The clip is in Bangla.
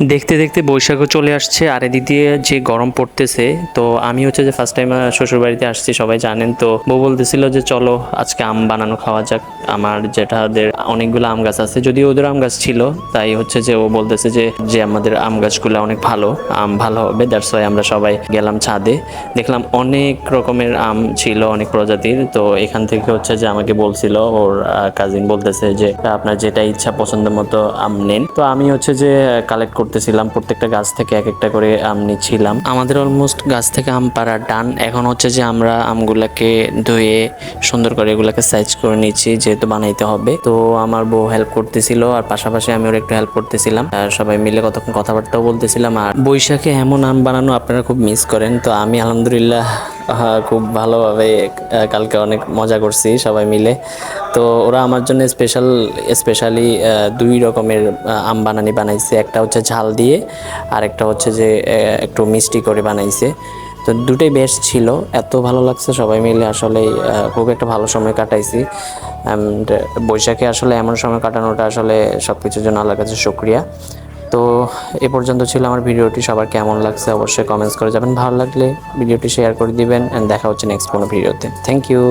দেখতে দেখতে বৈশাখও চলে আসছে আর এদিক দিয়ে যে গরম পড়তেছে। তো আমি হচ্ছে যে ফার্স্ট টাইম শ্বশুর বাড়িতে আসছি, সবাই জানেন। তো বউ বলতেছিল যে চলো আজকে আম বানানো খাওয়া যাক। আমার জেঠাদের অনেকগুলো আম গাছ আছে, যদিও ওদের আম গাছ ছিল, তাই হচ্ছে যে ও বলতেছে যে যে আমাদের আম গাছগুলো অনেক ভালো, আম ভালো হবে। দ্যাটস ওয়াই আমরা সবাই গেলাম ছাদে। দেখলাম অনেক রকমের আম ছিল, অনেক প্রজাতির। তো এখান থেকে হচ্ছে যে আমাকে বলছিল ওর কাজিন, বলতেছে যে আপনার যেটা ইচ্ছা পছন্দ মতো আম নেন। তো আমি হচ্ছে যে কালেক্ট করতেছিলাম, প্রত্যেকটা গাছ থেকে এক একটা করে আম নিচ্ছিলাম। আমাদের অলমোস্ট গাছ থেকে আম পাড়া ডান। এখন হচ্ছে যে আমরা আমগুলাকে ধুয়ে সুন্দর করে এগুলাকে সাইজ করে নিচ্ছি, যেহেতু বানাইতে হবে। তো আমার বউ হেল্প করতেছিল আর পাশাপাশি আমি ওর একটু হেল্প করতেছিলাম, আর সবাই মিলে কতক্ষণ কথাবার্তাও বলতেছিলাম। আর বৈশাখে এমন আম বানানো আপনারা খুব মিস করেন। তো আমি আলহামদুলিল্লাহ খুব ভালোভাবে কালকে অনেক মজা করছি সবাই মিলে। তো ওরা আমার জন্য স্পেশালি দুই রকমের আম বানাইছে। একটা হচ্ছে ঝাল দিয়ে, আর একটা হচ্ছে যে একটু মিষ্টি করে বানাইছে। তো দুটোই বেস্ট ছিল, এত ভালো লাগছে সবাই মিলে। আসলে খুব একটা ভালো সময় কাটাইছি। অ্যান্ড বৈশাখে আসলে এমন সময় কাটানোটা আসলে সব কিছুর জন্য আল্লাহর কাছে শুকরিয়া। তো এ পর্যন্ত ছিল আমার ভিডিওটি। সবার কেমন লাগছে অবশ্যই কমেন্টস করে যাবেন, ভালো লাগলে ভিডিওটি শেয়ার করে দিবেন। অ্যান্ড দেখা হচ্ছে নেক্সট কোনো ভিডিওতে। Thank you.